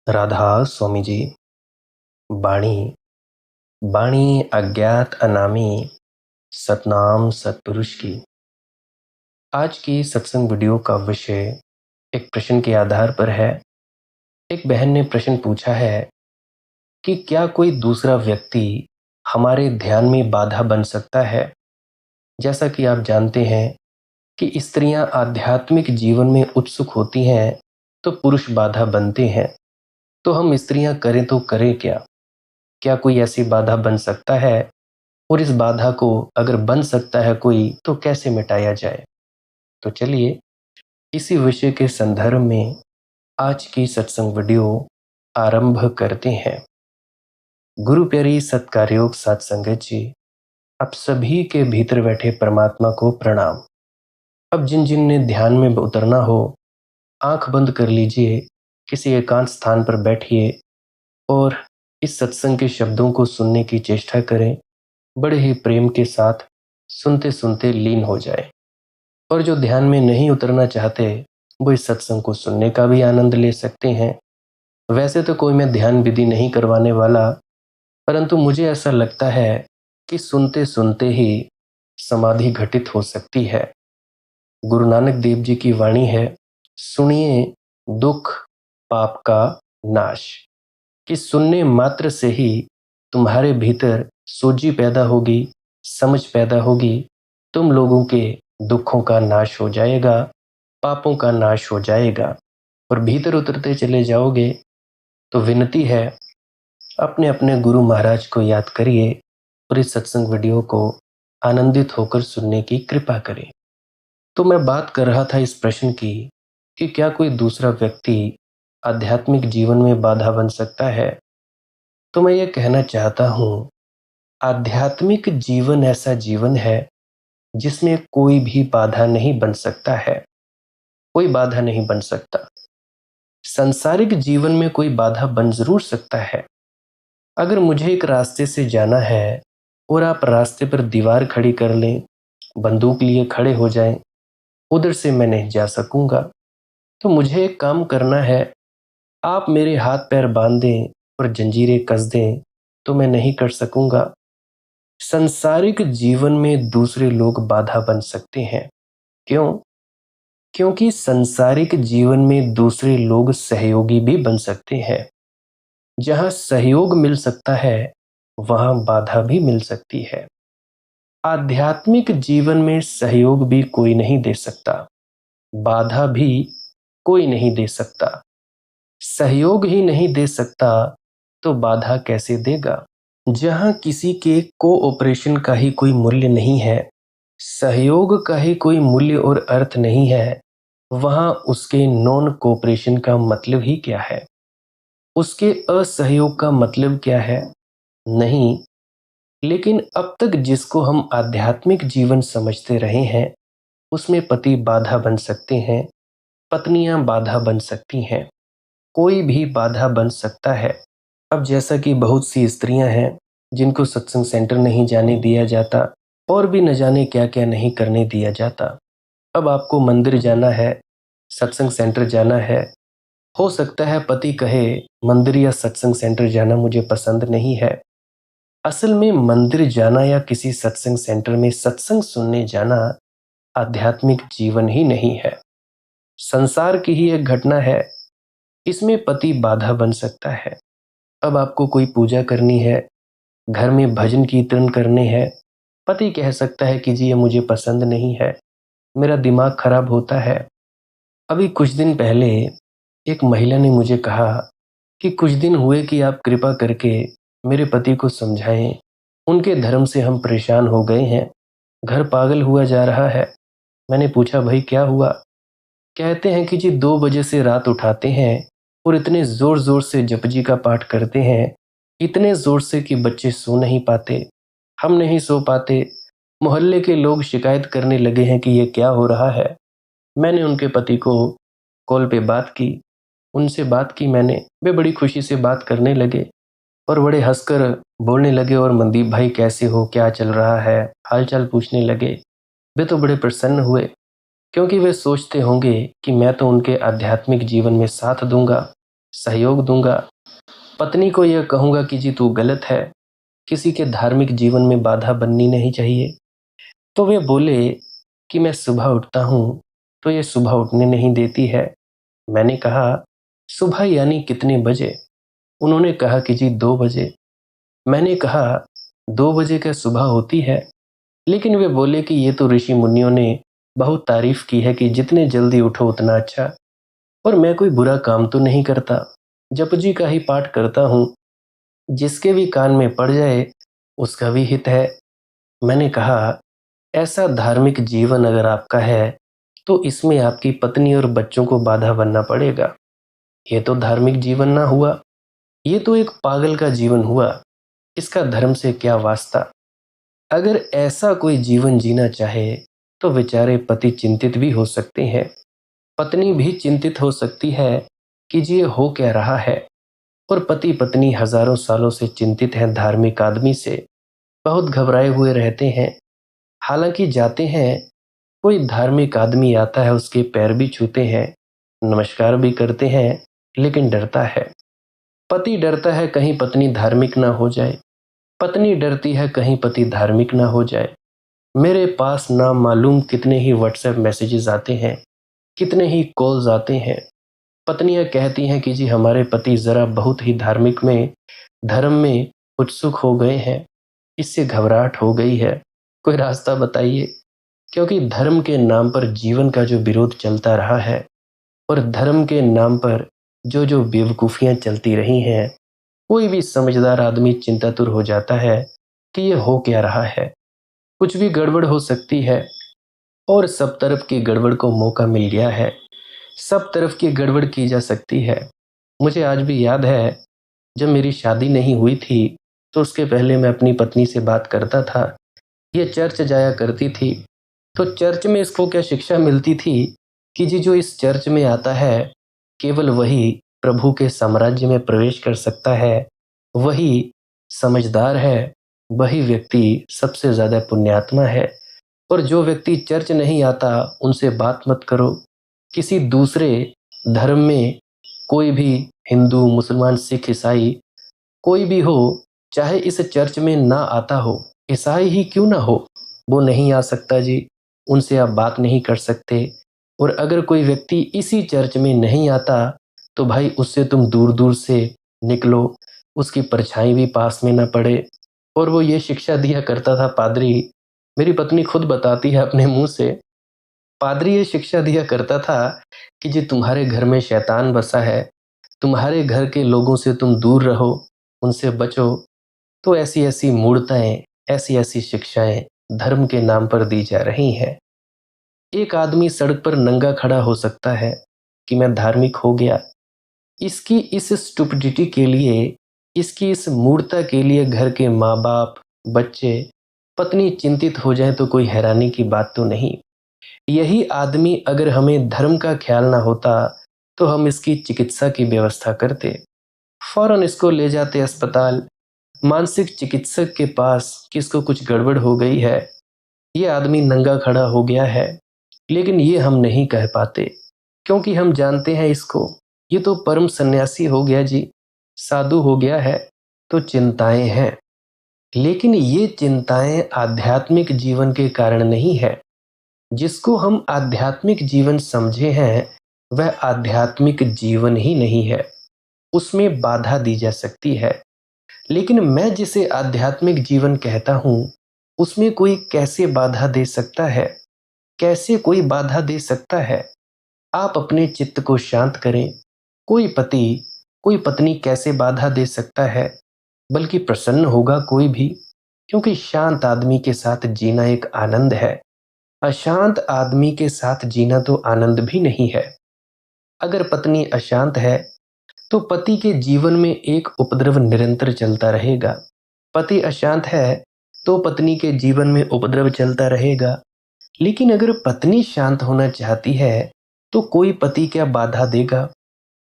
राधा स्वामी जी। बाणी बाणी अज्ञात अनामी सतनाम सतपुरुष की। आज की सत्संग वीडियो का विषय एक प्रश्न के आधार पर है। एक बहन ने प्रश्न पूछा है कि क्या कोई दूसरा व्यक्ति हमारे ध्यान में बाधा बन सकता है। जैसा कि आप जानते हैं कि स्त्रियां आध्यात्मिक जीवन में उत्सुक होती हैं तो पुरुष बाधा बनते हैं। तो हम स्त्रियां करें तो करें क्या? क्या कोई ऐसी बाधा बन सकता है? और इस बाधा को अगर बन सकता है कोई तो कैसे मिटाया जाए? तो चलिए इसी विषय के संदर्भ में आज की सत्संग वीडियो आरंभ करते हैं। गुरु प्यारी सत्कारयोग साथ संगत जी, आप सभी के भीतर बैठे परमात्मा को प्रणाम। अब जिन जिन ने ध्यान में उतरना हो आंख बंद कर लीजिए, किसी एकांत स्थान पर बैठिए और इस सत्संग के शब्दों को सुनने की चेष्टा करें। बड़े ही प्रेम के साथ सुनते सुनते लीन हो जाए। और जो ध्यान में नहीं उतरना चाहते वो इस सत्संग को सुनने का भी आनंद ले सकते हैं। वैसे तो कोई मैं ध्यान विधि नहीं करवाने वाला, परंतु मुझे ऐसा लगता है कि सुनते सुनते ही समाधि घटित हो सकती है। गुरु नानक देव जी की वाणी है, सुनिए दुख पाप का नाश। कि सुनने मात्र से ही तुम्हारे भीतर सूझी पैदा होगी, समझ पैदा होगी, तुम लोगों के दुखों का नाश हो जाएगा, पापों का नाश हो जाएगा। और भीतर उतरते चले जाओगे तो विनती है, अपने अपने गुरु महाराज को याद करिए और इस सत्संग वीडियो को आनंदित होकर सुनने की कृपा करें। तो मैं बात कर रहा था इस प्रश्न की कि क्या कोई दूसरा व्यक्ति आध्यात्मिक जीवन में बाधा बन सकता है। तो मैं ये कहना चाहता हूँ, आध्यात्मिक जीवन ऐसा जीवन है जिसमें कोई भी बाधा नहीं बन सकता है। कोई बाधा नहीं बन सकता। सांसारिक जीवन में कोई बाधा बन जरूर सकता है। अगर मुझे एक रास्ते से जाना है और आप रास्ते पर दीवार खड़ी कर लें, बंदूक लिए खड़े हो जाएं, उधर से मैं नहीं जा सकूंगा। तो मुझे एक काम करना है, आप मेरे हाथ पैर बांध दें और जंजीरें कस दें तो मैं नहीं कर सकूंगा। सांसारिक जीवन में दूसरे लोग बाधा बन सकते हैं। क्यों? क्योंकि सांसारिक जीवन में दूसरे लोग सहयोगी भी बन सकते हैं। जहां सहयोग मिल सकता है वहां बाधा भी मिल सकती है। आध्यात्मिक जीवन में सहयोग भी कोई नहीं दे सकता, बाधा भी कोई नहीं दे सकता। सहयोग ही नहीं दे सकता तो बाधा कैसे देगा? जहां किसी के कोऑपरेशन का ही कोई मूल्य नहीं है, सहयोग का ही कोई मूल्य और अर्थ नहीं है, वहां उसके नॉन कोऑपरेशन का मतलब ही क्या है? उसके असहयोग का मतलब क्या है? नहीं। लेकिन अब तक जिसको हम आध्यात्मिक जीवन समझते रहे हैं उसमें पति बाधा बन सकते हैं, पत्नियां बाधा बन सकती हैं, कोई भी बाधा बन सकता है। अब जैसा कि बहुत सी स्त्रियां हैं जिनको सत्संग सेंटर नहीं जाने दिया जाता और भी न जाने क्या क्या नहीं करने दिया जाता। अब आपको मंदिर जाना है, सत्संग सेंटर जाना है, हो सकता है पति कहे मंदिर या सत्संग सेंटर जाना मुझे पसंद नहीं है। असल में मंदिर जाना या किसी सत्संग सेंटर में सत्संग सुनने जाना आध्यात्मिक जीवन ही नहीं है, संसार की ही एक घटना है। इसमें पति बाधा बन सकता है। अब आपको कोई पूजा करनी है, घर में भजन कीर्तन करने हैं, पति कह सकता है कि जी ये मुझे पसंद नहीं है, मेरा दिमाग खराब होता है। अभी कुछ दिन पहले एक महिला ने मुझे कहा कि कुछ दिन हुए कि आप कृपा करके मेरे पति को समझाएं, उनके धर्म से हम परेशान हो गए हैं, घर पागल हुआ जा रहा है। मैंने पूछा भाई क्या हुआ? कहते हैं कि जी 2 बजे से रात उठाते हैं और इतने जोर जोर से जपजी का पाठ करते हैं, इतने जोर से कि बच्चे सो नहीं पाते, हम नहीं सो पाते, मोहल्ले के लोग शिकायत करने लगे हैं कि ये क्या हो रहा है। मैंने उनके पति को कॉल पे बात की, उनसे बात की मैंने, वे बड़ी खुशी से बात करने लगे और बड़े हंसकर बोलने लगे और मनदीप भाई कैसे हो, क्या चल रहा है, हालचाल पूछने लगे। वे तो बड़े प्रसन्न हुए क्योंकि वे सोचते होंगे कि मैं तो उनके आध्यात्मिक जीवन में साथ दूंगा, सहयोग दूंगा। पत्नी को यह कहूंगा कि जी तू गलत है, किसी के धार्मिक जीवन में बाधा बननी नहीं चाहिए। तो वे बोले कि मैं सुबह उठता हूँ तो ये सुबह उठने नहीं देती है। मैंने कहा सुबह यानी कितने बजे? उन्होंने कहा कि जी 2 बजे। मैंने कहा 2 बजे क्या सुबह होती है? लेकिन वे बोले कि ये तो ऋषि मुनियों ने बहुत तारीफ की है कि जितने जल्दी उठो उतना अच्छा। और मैं कोई बुरा काम तो नहीं करता, जप जी का ही पाठ करता हूँ, जिसके भी कान में पड़ जाए उसका भी हित है। मैंने कहा ऐसा धार्मिक जीवन अगर आपका है तो इसमें आपकी पत्नी और बच्चों को बाधा बनना पड़ेगा। ये तो धार्मिक जीवन ना हुआ, ये तो एक पागल का जीवन हुआ। इसका धर्म से क्या वास्ता? अगर ऐसा कोई जीवन जीना चाहे तो बेचारे पति चिंतित भी हो सकते हैं, पत्नी भी चिंतित हो सकती है कि जी ये हो क्या रहा है। और पति पत्नी हजारों सालों से चिंतित हैं धार्मिक आदमी से, बहुत घबराए हुए रहते हैं। हालांकि जाते हैं, कोई धार्मिक आदमी आता है उसके पैर भी छूते हैं, नमस्कार भी करते हैं, लेकिन डरता है। पति डरता है कहीं पत्नी धार्मिक ना हो जाए, पत्नी डरती है कहीं पति धार्मिक ना हो जाए। मेरे पास ना मालूम कितने ही व्हाट्सएप मैसेजेस आते हैं, कितने ही कॉल्स आते हैं। पत्नियां कहती हैं कि जी हमारे पति जरा बहुत ही धार्मिक में, धर्म में उत्सुक हो गए हैं, इससे घबराहट हो गई है, कोई रास्ता बताइए। क्योंकि धर्म के नाम पर जीवन का जो विरोध चलता रहा है और धर्म के नाम पर जो जो बेवकूफ़ियां चलती रही हैं, कोई भी समझदार आदमी चिंतातुर हो जाता है कि ये हो क्या रहा है। कुछ भी गड़बड़ हो सकती है और सब तरफ की गड़बड़ को मौका मिल गया है, सब तरफ की गड़बड़ की जा सकती है। मुझे आज भी याद है, जब मेरी शादी नहीं हुई थी तो उसके पहले मैं अपनी पत्नी से बात करता था। ये चर्च जाया करती थी, तो चर्च में इसको क्या शिक्षा मिलती थी कि जी जो इस चर्च में आता है केवल वही प्रभु के साम्राज्य में प्रवेश कर सकता है, वही समझदार है, वही व्यक्ति सबसे ज़्यादा पुण्यात्मा है। और जो व्यक्ति चर्च नहीं आता उनसे बात मत करो। किसी दूसरे धर्म में कोई भी हिंदू, मुसलमान, सिख, ईसाई कोई भी हो, चाहे इस चर्च में ना आता हो, ईसाई ही क्यों ना हो, वो नहीं आ सकता जी, उनसे आप बात नहीं कर सकते। और अगर कोई व्यक्ति इसी चर्च में नहीं आता तो भाई उससे तुम दूर दूर से निकलो, उसकी परछाई भी पास में ना पड़े। और वो ये शिक्षा दिया करता था पादरी, मेरी पत्नी खुद बताती है अपने मुंह से, पादरी ये शिक्षा दिया करता था कि जी तुम्हारे घर में शैतान बसा है, तुम्हारे घर के लोगों से तुम दूर रहो, उनसे बचो। तो ऐसी ऐसी मूर्ताएं, ऐसी ऐसी शिक्षाएं धर्म के नाम पर दी जा रही हैं। एक आदमी सड़क पर नंगा खड़ा हो सकता है कि मैं धार्मिक हो गया, इसकी इस स्टुपिडिटी के लिए, इसकी इस मूर्ता के लिए घर के माँ बाप, बच्चे, पत्नी चिंतित हो जाए तो कोई हैरानी की बात तो नहीं। यही आदमी अगर हमें धर्म का ख्याल ना होता तो हम इसकी चिकित्सा की व्यवस्था करते, फौरन इसको ले जाते अस्पताल, मानसिक चिकित्सक के पास कि इसको कुछ गड़बड़ हो गई है, ये आदमी नंगा खड़ा हो गया है। लेकिन ये हम नहीं कह पाते क्योंकि हम जानते हैं इसको, ये तो परम सन्यासी हो गया जी, साधु हो गया है, तो चिंताएं हैं। लेकिन ये चिंताएं आध्यात्मिक जीवन के कारण नहीं है। जिसको हम आध्यात्मिक जीवन समझे हैं वह आध्यात्मिक जीवन ही नहीं है, उसमें बाधा दी जा सकती है। लेकिन मैं जिसे आध्यात्मिक जीवन कहता हूं उसमें कोई कैसे बाधा दे सकता है? कैसे कोई बाधा दे सकता है? आप अपने चित्त को शांत करें। कोई पति, कोई पत्नी कैसे बाधा दे सकता है? बल्कि प्रसन्न होगा कोई भी, क्योंकि शांत आदमी के साथ जीना एक आनंद है। अशांत आदमी के साथ जीना तो आनंद भी नहीं है। अगर पत्नी अशांत है तो पति के जीवन में एक उपद्रव निरंतर चलता रहेगा। पति अशांत है तो पत्नी के जीवन में उपद्रव चलता रहेगा। लेकिन अगर पत्नी शांत होना चाहती है तो कोई पति क्या बाधा देगा?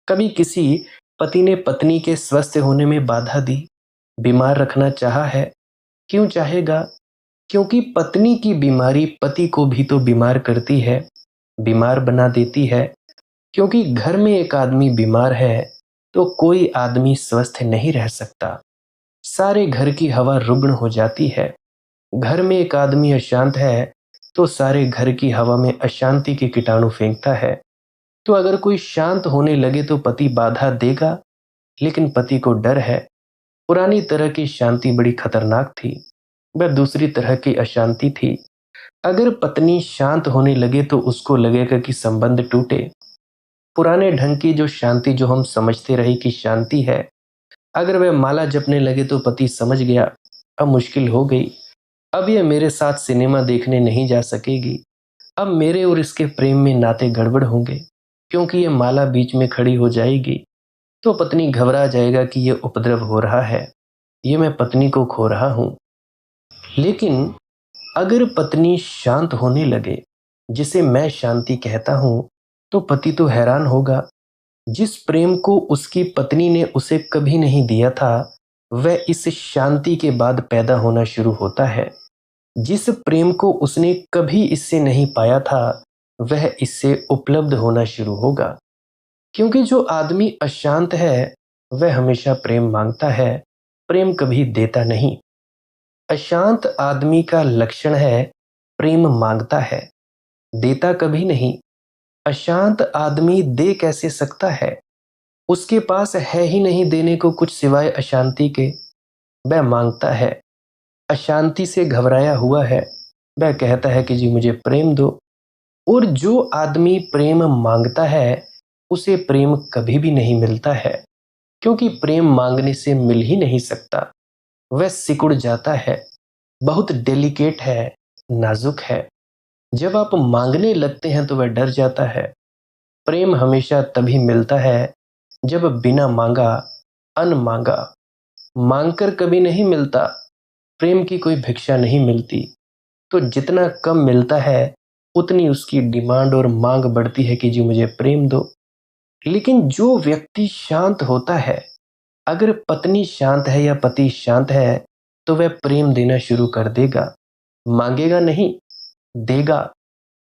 कभी किसी पति ने पत्नी के स्वस्थ होने में बाधा दी? बीमार रखना चाहा है? क्यों चाहेगा? क्योंकि पत्नी की बीमारी पति को भी तो बीमार करती है, बीमार बना देती है। क्योंकि घर में एक आदमी बीमार है तो कोई आदमी स्वस्थ नहीं रह सकता। सारे घर की हवा रुग्ण हो जाती है। घर में एक आदमी अशांत है तो सारे घर की हवा में अशांति के कीटाणु फेंकता है। तो अगर कोई शांत होने लगे तो पति बाधा देगा, लेकिन पति को डर है। पुरानी तरह की शांति बड़ी खतरनाक थी, वह दूसरी तरह की अशांति थी। अगर पत्नी शांत होने लगे तो उसको लगेगा कि संबंध टूटे। पुराने ढंग की जो शांति जो हम समझते रहे कि शांति है, अगर वह माला जपने लगे तो पति समझ गया अब मुश्किल हो गई। अब यह मेरे साथ सिनेमा देखने नहीं जा सकेगी। अब मेरे और इसके प्रेम में नाते गड़बड़ होंगे, क्योंकि यह माला बीच में खड़ी हो जाएगी। तो पत्नी घबरा जाएगा कि यह उपद्रव हो रहा है, ये मैं पत्नी को खो रहा हूं। लेकिन अगर पत्नी शांत होने लगे, जिसे मैं शांति कहता हूं, तो पति तो हैरान होगा। जिस प्रेम को उसकी पत्नी ने उसे कभी नहीं दिया था, वह इस शांति के बाद पैदा होना शुरू होता है। जिस प्रेम को उसने कभी इससे नहीं पाया था, वह इससे उपलब्ध होना शुरू होगा। क्योंकि जो आदमी अशांत है, वह हमेशा प्रेम मांगता है, प्रेम कभी देता नहीं। अशांत आदमी का लक्षण है प्रेम मांगता है, देता कभी नहीं। अशांत आदमी दे कैसे सकता है? उसके पास है ही नहीं देने को कुछ सिवाय अशांति के। वह मांगता है, अशांति से घबराया हुआ है। वह कहता है कि जी मुझे प्रेम दो। और जो आदमी प्रेम मांगता है, उसे प्रेम कभी भी नहीं मिलता है, क्योंकि प्रेम मांगने से मिल ही नहीं सकता। वह सिकुड़ जाता है, बहुत डेलिकेट है, नाजुक है। जब आप मांगने लगते हैं तो वह डर जाता है। प्रेम हमेशा तभी मिलता है जब बिना मांगा, अनमांगा, मांगकर कभी नहीं मिलता। प्रेम की कोई भिक्षा नहीं मिलती। तो जितना कम मिलता है, उतनी उसकी डिमांड और मांग बढ़ती है कि जी मुझे प्रेम दो। लेकिन जो व्यक्ति शांत होता है, अगर पत्नी शांत है या पति शांत है, तो वह प्रेम देना शुरू कर देगा। मांगेगा नहीं, देगा।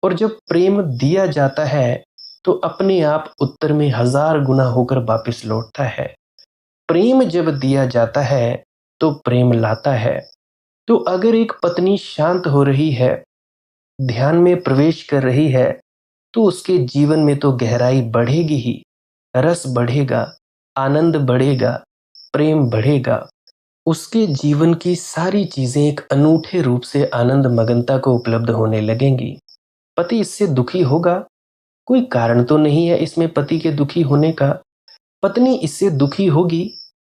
और जब प्रेम दिया जाता है, तो अपने आप उत्तर में 1000 गुना होकर वापस लौटता है। प्रेम जब दिया जाता है, तो प्रेम लाता है। तो अगर एक पत्नी शांत हो रही है, ध्यान में प्रवेश कर रही है, तो उसके जीवन में तो गहराई बढ़ेगी ही, रस बढ़ेगा, आनंद बढ़ेगा, प्रेम बढ़ेगा। उसके जीवन की सारी चीजें एक अनूठे रूप से आनंद मगनता को उपलब्ध होने लगेंगी। पति इससे दुखी होगा? कोई कारण तो नहीं है इसमें पति के दुखी होने का। पत्नी इससे दुखी होगी?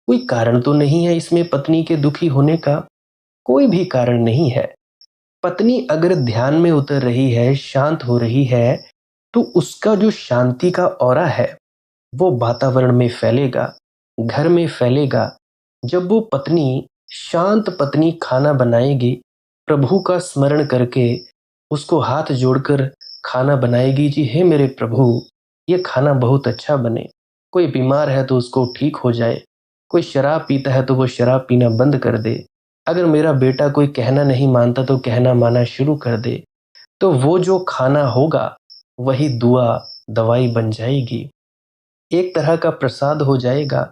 कोई कारण तो नहीं है इसमें पत्नी के दुखी होने का। कोई भी कारण नहीं है। पत्नी अगर ध्यान में उतर रही है, शांत हो रही है, तो उसका जो शांति का ऑरा है, वो वातावरण में फैलेगा, घर में फैलेगा। जब वो पत्नी, शांत पत्नी खाना बनाएगी, प्रभु का स्मरण करके उसको हाथ जोड़कर खाना बनाएगी, जी हे मेरे प्रभु, ये खाना बहुत अच्छा बने। कोई बीमार है तो उसको ठीक हो जाए। कोई शराब पीता है तो वो शराब पीना बंद कर दे। अगर मेरा बेटा कोई कहना नहीं मानता तो कहना माना शुरू कर दे। तो वो जो खाना होगा, वही दुआ, दवाई बन जाएगी। एक तरह का प्रसाद हो जाएगा।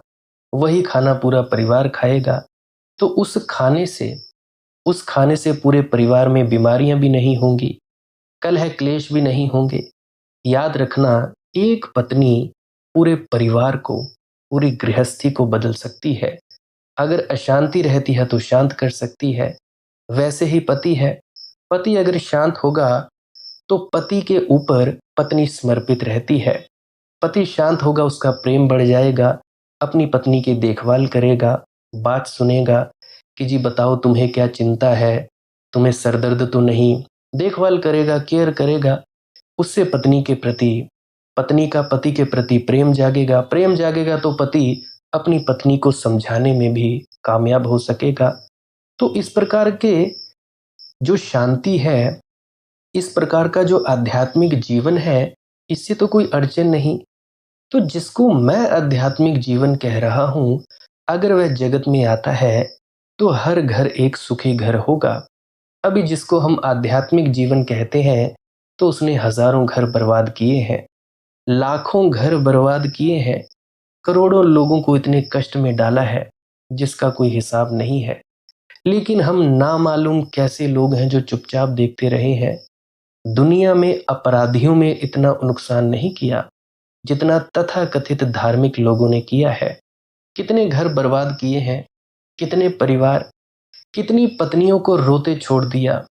वही खाना पूरा परिवार खाएगा। तो उस खाने से पूरे परिवार में बीमारियां भी नहीं होंगी, कलह क्लेश भी नहीं होंगे। याद रखना, एक पत्नी पूरे परिवार को, पूरी गृहस्थी को बदल सकती है। अगर अशांति रहती है तो शांत कर सकती है। वैसे ही पति है। पति अगर शांत होगा तो पति के ऊपर पत्नी समर्पित रहती है। पति शांत होगा, उसका प्रेम बढ़ जाएगा। अपनी पत्नी की देखभाल करेगा, बात सुनेगा कि जी बताओ तुम्हें क्या चिंता है, तुम्हें सरदर्द तो नहीं। देखभाल करेगा, केयर करेगा। उससे पत्नी का पति के प्रति प्रेम जागेगा। प्रेम जागेगा तो पति अपनी पत्नी को समझाने में भी कामयाब हो सकेगा। तो इस प्रकार के जो शांति है, इस प्रकार का जो आध्यात्मिक जीवन है, इससे तो कोई अड़चन नहीं। तो जिसको मैं आध्यात्मिक जीवन कह रहा हूं, अगर वह जगत में आता है, तो हर घर एक सुखी घर होगा। अभी जिसको हम आध्यात्मिक जीवन कहते हैं, तो उसने हजारों घर बर्बाद किए हैं, लाखों घर बर्बाद किए हैं। करोड़ों लोगों को इतने कष्ट में डाला है जिसका कोई हिसाब नहीं है। लेकिन हम नामालूम कैसे लोग हैं जो चुपचाप देखते रहे हैं। दुनिया में अपराधियों में इतना नुकसान नहीं किया जितना तथाकथित धार्मिक लोगों ने किया है। कितने घर बर्बाद किए हैं, कितने परिवार, कितनी पत्नियों को रोते छोड़ दिया,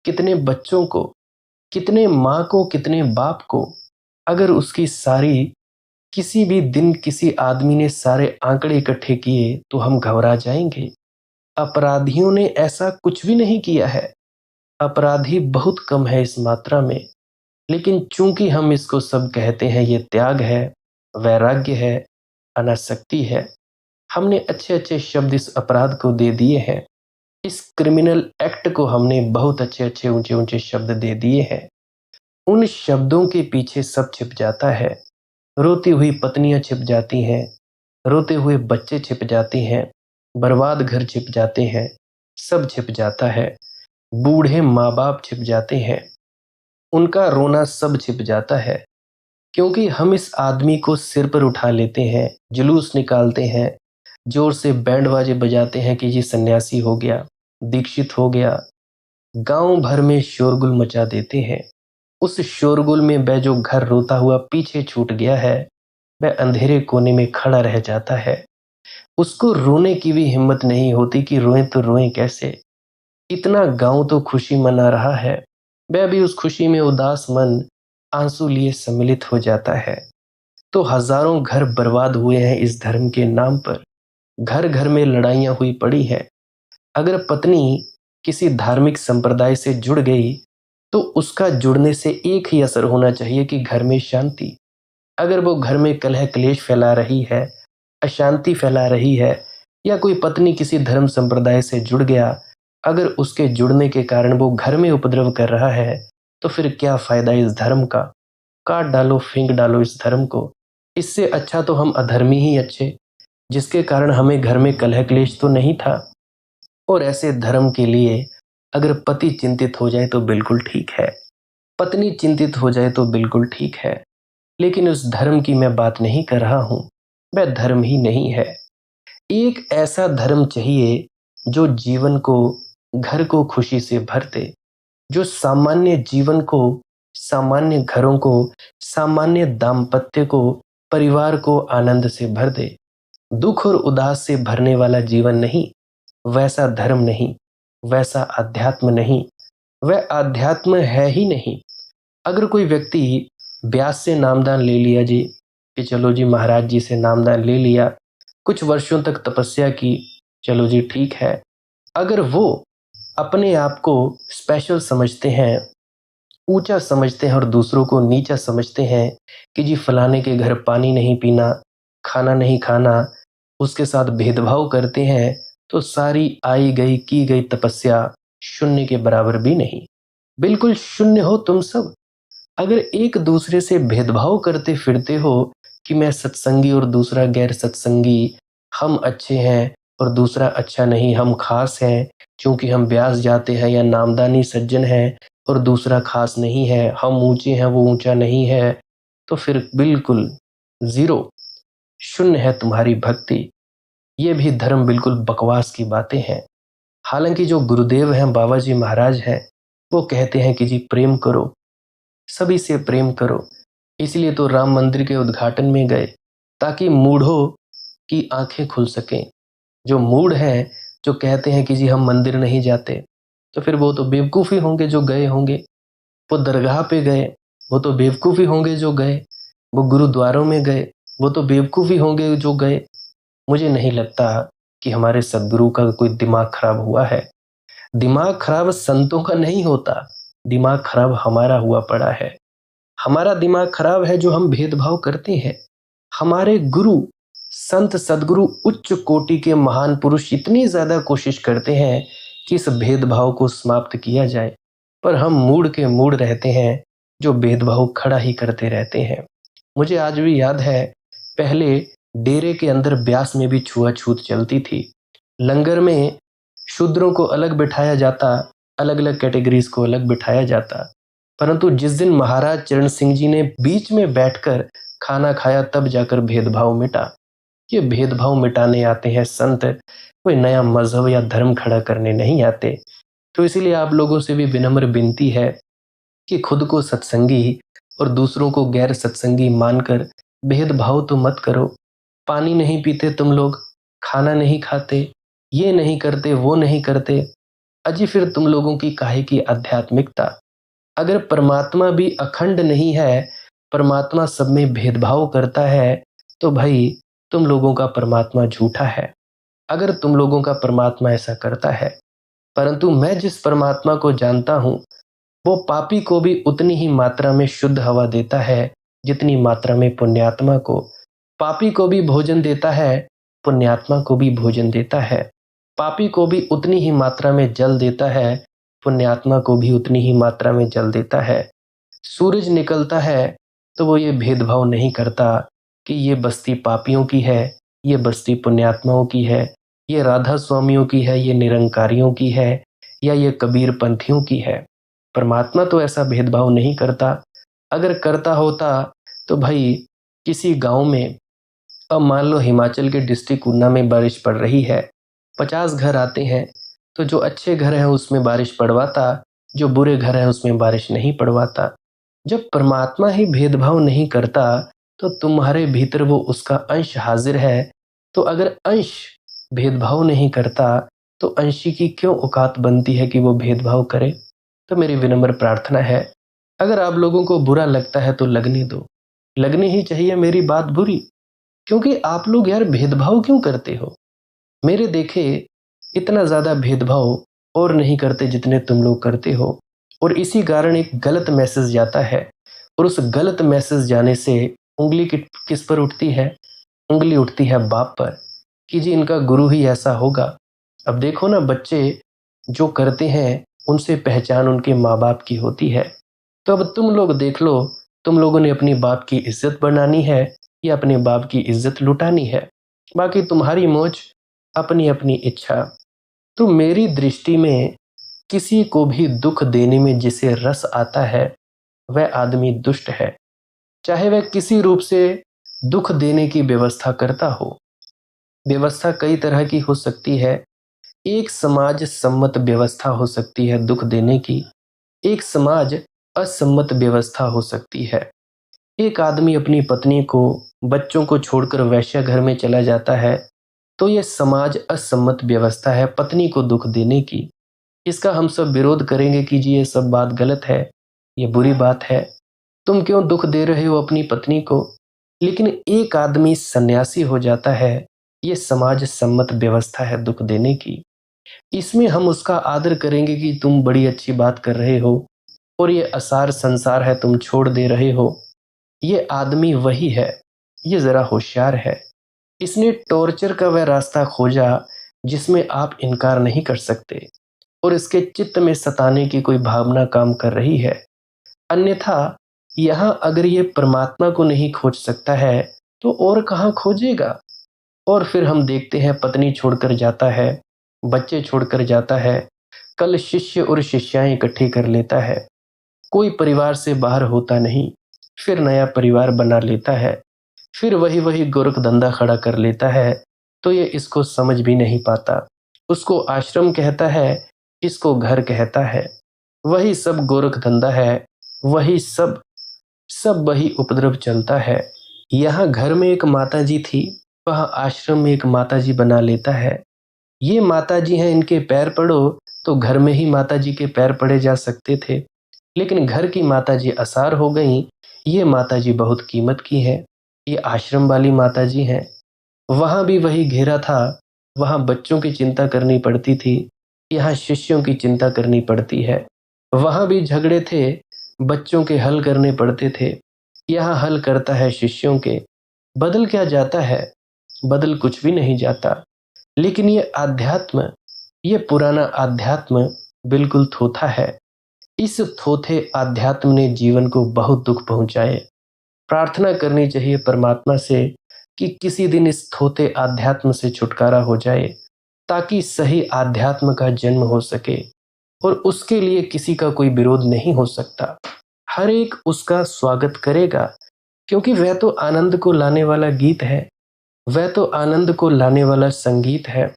कितने बच्चों को, कितने माँ को, कितने बाप को। अगर उसकी सारी किसी भी दिन किसी आदमी ने सारे आंकड़े इकट्ठे किए तो हम घबरा जाएंगे। अपराधियों ने ऐसा कुछ भी नहीं किया है। अपराधी बहुत कम है इस मात्रा में, लेकिन चूंकि हम इसको सब कहते हैं ये त्याग है, वैराग्य है, अनासक्ति है, हमने अच्छे अच्छे शब्द इस अपराध को दे दिए हैं। इस क्रिमिनल एक्ट को हमने बहुत अच्छे अच्छे ऊंचे ऊंचे शब्द दे दिए हैं। उन शब्दों के पीछे सब छिप जाता है। रोती हुई पत्नियां छिप जाती हैं, रोते हुए बच्चे छिप जाते हैं, बर्बाद घर छिप जाते हैं, सब छिप जाता है। बूढ़े माँ बाप छिप जाते हैं, उनका रोना सब छिप जाता है। क्योंकि हम इस आदमी को सिर पर उठा लेते हैं, जुलूस निकालते हैं, जोर से बैंड बाजे बजाते हैं कि ये सन्यासी हो गया, दीक्षित हो गया, गांव भर में शोरगुल मचा देते हैं। उस शोरगुल में वह जो घर रोता हुआ पीछे छूट गया है, वह अंधेरे कोने में खड़ा रह जाता है। उसको रोने की भी हिम्मत नहीं होती कि रोएं तो रोएं कैसे। इतना गांव तो खुशी मना रहा है, वह भी उस खुशी में उदास मन आंसू लिए सम्मिलित हो जाता है। तो हजारों घर बर्बाद हुए हैं इस धर्म के नाम पर। घर घर में लड़ाइयां हुई पड़ी है। अगर पत्नी किसी धार्मिक संप्रदाय से जुड़ गई तो उसका जुड़ने से एक ही असर होना चाहिए कि घर में शांति। अगर वो घर में कलह क्लेश फैला रही है, अशांति फैला रही है, या कोई पत्नी किसी धर्म संप्रदाय से जुड़ गया, अगर उसके जुड़ने के कारण वो घर में उपद्रव कर रहा है, तो फिर क्या फायदा इस धर्म का। काट डालो, फेंक डालो इस धर्म को। इससे अच्छा तो हम अधर्मी ही अच्छे, जिसके कारण हमें घर में कलह क्लेश तो नहीं था। और ऐसे धर्म के लिए अगर पति चिंतित हो जाए तो बिल्कुल ठीक है, पत्नी चिंतित हो जाए तो बिल्कुल ठीक है। लेकिन उस धर्म की मैं बात नहीं कर रहा हूं, वह धर्म ही नहीं है। एक ऐसा धर्म चाहिए जो जीवन को, घर को खुशी से भर दे, जो सामान्य जीवन को, सामान्य घरों को, सामान्य दाम्पत्य को, परिवार को आनंद से भर दे। दुख और उदास से भरने वाला जीवन नहीं, वैसा धर्म नहीं, वैसा अध्यात्म नहीं, वह अध्यात्म है ही नहीं। अगर कोई व्यक्ति ब्यास से नामदान ले लिया जी, कि चलो जी महाराज जी से नामदान ले लिया, कुछ वर्षों तक तपस्या की, चलो जी ठीक है। अगर वो अपने आप को स्पेशल समझते हैं, ऊंचा समझते हैं और दूसरों को नीचा समझते हैं कि जी फलाने के घर पानी नहीं पीना, खाना नहीं खाना, उसके साथ भेदभाव करते हैं, तो सारी आई गई की गई तपस्या शून्य के बराबर भी नहीं। बिल्कुल शून्य हो तुम सब। अगर एक दूसरे से भेदभाव करते फिरते हो कि मैं सत्संगी और दूसरा गैर सत्संगी, हम अच्छे हैं और दूसरा अच्छा नहीं, हम खास हैं क्योंकि हम ब्यास जाते हैं या नामदानी सज्जन हैं, और दूसरा खास नहीं है, हम ऊंचे हैं वो ऊंचा नहीं है, तो फिर बिल्कुल जीरो, शून्य है तुम्हारी भक्ति। ये भी धर्म बिल्कुल बकवास की बातें हैं। हालांकि जो गुरुदेव हैं, बाबा जी महाराज हैं, वो कहते हैं कि जी प्रेम करो, सभी से प्रेम करो। इसलिए तो राम मंदिर के उद्घाटन में गए, ताकि मूढ़ों की आंखें खुल सकें। जो मूढ़ हैं, जो कहते हैं कि जी हम मंदिर नहीं जाते, तो फिर वो तो बेवकूफ़ी होंगे जो गए होंगे। वो दरगाह पे गए, वो तो बेवकूफ़ी होंगे जो गए। वो गुरुद्वारों में गए, वो तो बेवकूफ़ी होंगे जो गए। मुझे नहीं लगता कि हमारे सदगुरु का कोई दिमाग खराब हुआ है। दिमाग खराब संतों का नहीं होता, दिमाग खराब हमारा हुआ पड़ा है। हमारा दिमाग खराब है जो हम भेदभाव करते हैं। हमारे गुरु, संत, सदगुरु, उच्च कोटि के महान पुरुष इतनी ज्यादा कोशिश करते हैं कि इस भेदभाव को समाप्त किया जाए, पर हम मूड के मूड रहते हैं जो भेदभाव खड़ा ही करते रहते हैं। मुझे आज भी याद है, पहले डेरे के अंदर ब्यास में भी छुआछूत चलती थी। लंगर में शूद्रों को अलग बिठाया जाता, अलग अलग कैटेगरीज को अलग बिठाया जाता। परंतु जिस दिन महाराज चरण सिंह जी ने बीच में बैठकर खाना खाया, तब जाकर भेदभाव मिटा। ये भेदभाव मिटाने आते हैं संत, कोई नया मजहब या धर्म खड़ा करने नहीं आते। तो इसीलिए आप लोगों से भी विनम्र विनती है कि खुद को सत्संगी और दूसरों को गैर सत्संगी मानकर भेदभाव तो मत करो। पानी नहीं पीते तुम लोग, खाना नहीं खाते, ये नहीं करते, वो नहीं करते, अजी फिर तुम लोगों की काहे की आध्यात्मिकता? अगर परमात्मा भी अखंड नहीं है, परमात्मा सब में भेदभाव करता है, तो भाई तुम लोगों का परमात्मा झूठा है। अगर तुम लोगों का परमात्मा ऐसा करता है, परंतु मैं जिस परमात्मा को जानता हूं, वो पापी को भी उतनी ही मात्रा में शुद्ध हवा देता है जितनी मात्रा में पुण्यात्मा को। पापी को भी भोजन देता है, पुण्यात्मा को भी भोजन देता है। पापी को भी उतनी ही मात्रा में जल देता है, पुण्यात्मा को भी उतनी ही मात्रा में जल देता है। सूरज निकलता है तो वो ये भेदभाव नहीं करता कि ये बस्ती पापियों की है, ये बस्ती पुण्यात्माओं की है, ये राधा स्वामियों की है, ये निरंकारियों की है, या ये कबीर पंथियों की है। परमात्मा तो ऐसा भेदभाव नहीं करता। अगर करता होता तो भाई किसी गांव में, अब मान लो हिमाचल के डिस्ट्रिक्ट ऊना में बारिश पड़ रही है, 50 घर आते हैं, तो जो अच्छे घर हैं उसमें बारिश पड़वाता, जो बुरे घर हैं उसमें बारिश नहीं पड़वाता। जब परमात्मा ही भेदभाव नहीं करता, तो तुम्हारे भीतर वो उसका अंश हाजिर है। तो अगर अंश भेदभाव नहीं करता, तो अंशी की क्यों औकात बनती है कि वो भेदभाव करे? तो मेरी विनम्र प्रार्थना है, अगर आप लोगों को बुरा लगता है तो लगने दो, लगनी ही चाहिए मेरी बात बुरी, क्योंकि आप लोग यार भेदभाव क्यों करते हो? मेरे देखे इतना ज़्यादा भेदभाव और नहीं करते जितने तुम लोग करते हो, और इसी कारण एक गलत मैसेज जाता है, और उस गलत मैसेज जाने से उंगली किस पर उठती है? उंगली उठती है बाप पर, कि जी इनका गुरु ही ऐसा होगा। अब देखो ना, बच्चे जो करते हैं उनसे पहचान उनके माँ बाप की होती है। तो अब तुम लोग देख लो, तुम लोगों ने अपनी बाप की इज्जत बनानी है या अपने बाप की इज्जत लुटानी है? बाकी तुम्हारी मौज, अपनी अपनी इच्छा। तो मेरी दृष्टि में किसी को भी दुख देने में जिसे रस आता है, वह आदमी दुष्ट है, चाहे वह किसी रूप से दुख देने की व्यवस्था करता हो। व्यवस्था कई तरह की हो सकती है। एक समाज सम्मत व्यवस्था हो सकती है दुख देने की, एक समाज असम्मत व्यवस्था हो सकती है। एक आदमी अपनी पत्नी को, बच्चों को छोड़कर वैश्या घर में चला जाता है, तो यह समाज असम्मत व्यवस्था है पत्नी को दुख देने की। इसका हम सब विरोध करेंगे कि जी ये सब बात गलत है, ये बुरी बात है, तुम क्यों दुख दे रहे हो अपनी पत्नी को? लेकिन एक आदमी सन्यासी हो जाता है, ये समाज सम्मत व्यवस्था है दुख देने की। इसमें हम उसका आदर करेंगे कि तुम बड़ी अच्छी बात कर रहे हो, और ये असार संसार है तुम छोड़ दे रहे हो। ये आदमी वही है, ये जरा होशियार है, इसने टॉर्चर का वह रास्ता खोजा जिसमें आप इनकार नहीं कर सकते, और इसके चित्त में सताने की कोई भावना काम कर रही है। अन्यथा यहाँ अगर ये परमात्मा को नहीं खोज सकता है तो और कहाँ खोजेगा? और फिर हम देखते हैं पत्नी छोड़कर जाता है, बच्चे छोड़कर जाता है, कल शिष्य और शिष्याएं इकट्ठी कर लेता है, कोई परिवार से बाहर होता नहीं, फिर नया परिवार बना लेता है, फिर वही वही गोरख धंधा खड़ा कर लेता है। तो ये इसको समझ भी नहीं पाता, उसको आश्रम कहता है, इसको घर कहता है, वही सब गोरख धंधा है, वही सब सब वही उपद्रव चलता है। यहाँ घर में एक माताजी थी, वहाँ आश्रम में एक माताजी बना लेता है। ये माताजी हैं, इनके पैर पड़ो, तो घर में ही माताजी के पैर पड़े जा सकते थे, लेकिन घर की माताजी असार हो गई। ये माताजी बहुत कीमत की है, ये आश्रम वाली माताजी हैं। वहाँ भी वही घेरा था, वहाँ बच्चों की चिंता करनी पड़ती थी, यहाँ शिष्यों की चिंता करनी पड़ती है। वहाँ भी झगड़े थे, बच्चों के हल करने पड़ते थे, यहाँ हल करता है शिष्यों के। बदल क्या जाता है? बदल कुछ भी नहीं जाता। लेकिन ये आध्यात्म, ये पुराना आध्यात्म बिल्कुल थोथा है। इस थोथे आध्यात्म ने जीवन को बहुत दुख पहुंचाए। प्रार्थना करनी चाहिए परमात्मा से कि किसी दिन इस थोथे आध्यात्म से छुटकारा हो जाए, ताकि सही आध्यात्म का जन्म हो सके, और उसके लिए किसी का कोई विरोध नहीं हो सकता। हर एक उसका स्वागत करेगा, क्योंकि वह तो आनंद को लाने वाला गीत है। वह तो आनंद को लाने वाला संगीत है,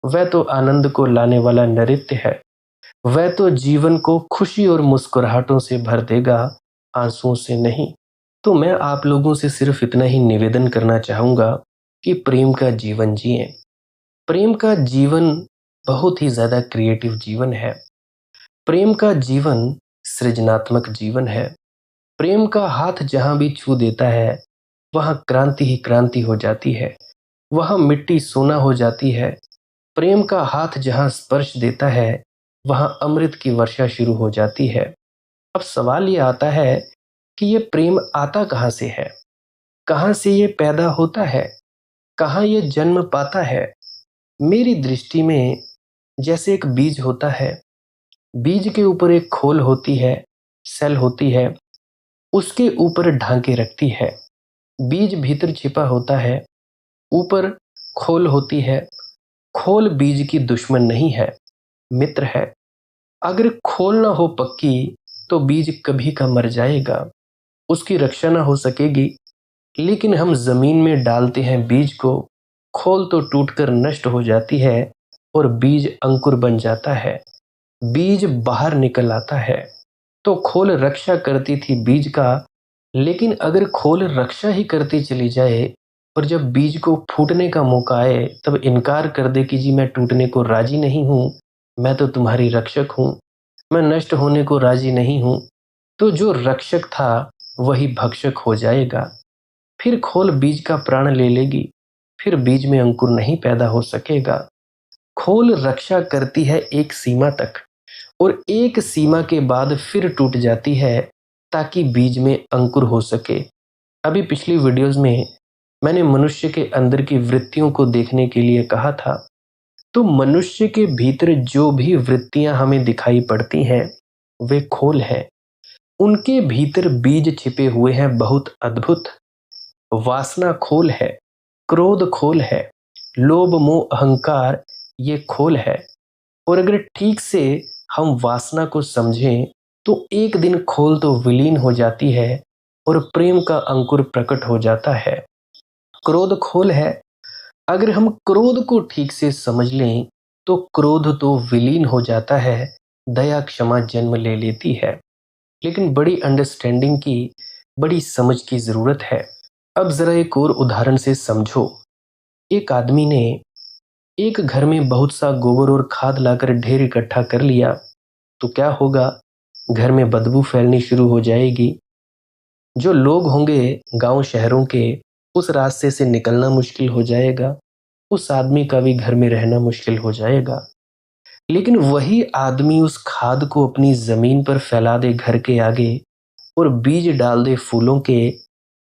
वह तो आनंद को लाने वाला नृत्य है, वह तो जीवन को खुशी और मुस्कुराहटों से भर देगा, आंसुओं से नहीं। तो मैं आप लोगों से सिर्फ इतना ही निवेदन करना चाहूँगा कि प्रेम का जीवन जिएँ। प्रेम का जीवन बहुत ही ज़्यादा क्रिएटिव जीवन है। प्रेम का जीवन सृजनात्मक जीवन है। प्रेम का हाथ जहाँ भी छू देता है, वहाँ क्रांति ही क्रांति हो जाती है, वहाँ मिट्टी सोना हो जाती है। प्रेम का हाथ जहाँ स्पर्श देता है, वहाँ अमृत की वर्षा शुरू हो जाती है। अब सवाल ये आता है कि ये प्रेम आता कहाँ से है? कहाँ से ये पैदा होता है? कहाँ ये जन्म पाता है? मेरी दृष्टि में जैसे एक बीज होता है, बीज के ऊपर एक खोल होती है, सेल होती है, उसके ऊपर ढांके रखती है। बीज भीतर छिपा होता है, ऊपर खोल होती है। खोल बीज की दुश्मन नहीं है, मित्र है। अगर खोल ना हो पक्की तो बीज कभी का मर जाएगा, उसकी रक्षा ना हो सकेगी। लेकिन हम जमीन में डालते हैं बीज को, खोल तो टूटकर नष्ट हो जाती है और बीज अंकुर बन जाता है, बीज बाहर निकल आता है। तो खोल रक्षा करती थी बीज का, लेकिन अगर खोल रक्षा ही करती चली जाए और जब बीज को फूटने का मौका आए तब इनकार कर दे कि जी मैं टूटने को राजी नहीं हूँ, मैं तो तुम्हारी रक्षक हूँ, मैं नष्ट होने को राजी नहीं हूँ, तो जो रक्षक था वही भक्षक हो जाएगा। फिर खोल बीज का प्राण ले लेगी, फिर बीज में अंकुर नहीं पैदा हो सकेगा। खोल रक्षा करती है एक सीमा तक और एक सीमा के बाद फिर टूट जाती है ताकि बीज में अंकुर हो सके। अभी पिछली वीडियोस में मैंने मनुष्य के अंदर की वृत्तियों को देखने के लिए कहा था। तो मनुष्य के भीतर जो भी वृत्तियां हमें दिखाई पड़ती हैं वे खोल हैं। उनके भीतर बीज छिपे हुए हैं बहुत अद्भुत। वासना खोल है, क्रोध खोल है, लोभ मोह अहंकार ये खोल है। और अगर ठीक से हम वासना को समझें तो एक दिन खोल तो विलीन हो जाती है और प्रेम का अंकुर प्रकट हो जाता है। क्रोध खोल है, अगर हम क्रोध को ठीक से समझ लें तो क्रोध तो विलीन हो जाता है, दया क्षमा जन्म ले लेती है। लेकिन बड़ी अंडरस्टैंडिंग की, बड़ी समझ की जरूरत है। अब जरा एक और उदाहरण से समझो। एक आदमी ने एक घर में बहुत सा गोबर और खाद लाकर ढेर इकट्ठा कर लिया तो क्या होगा? घर में बदबू फैलनी शुरू हो जाएगी। जो लोग होंगे गांव शहरों के, उस रास्ते से निकलना मुश्किल हो जाएगा, उस आदमी का भी घर में रहना मुश्किल हो जाएगा। लेकिन वही आदमी उस खाद को अपनी जमीन पर फैला दे घर के आगे और बीज डाल दे फूलों के,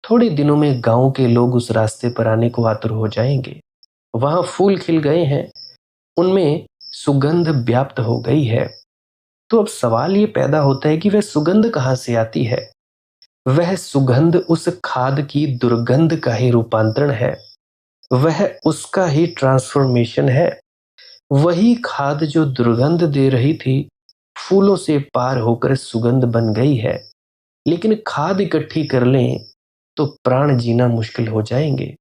थोड़े दिनों में गांव के लोग उस रास्ते पर आने को आतुर हो जाएंगे। वहां फूल खिल गए हैं, उनमें सुगंध व्याप्त हो गई है। तो अब सवाल ये पैदा होता है कि वह सुगंध कहाँ से आती है? वह सुगंध उस खाद की दुर्गंध का ही रूपांतरण है, वह उसका ही ट्रांसफॉर्मेशन है। वही खाद जो दुर्गंध दे रही थी फूलों से पार होकर सुगंध बन गई है। लेकिन खाद इकट्ठी कर लें तो प्राण जीना मुश्किल हो जाएंगे,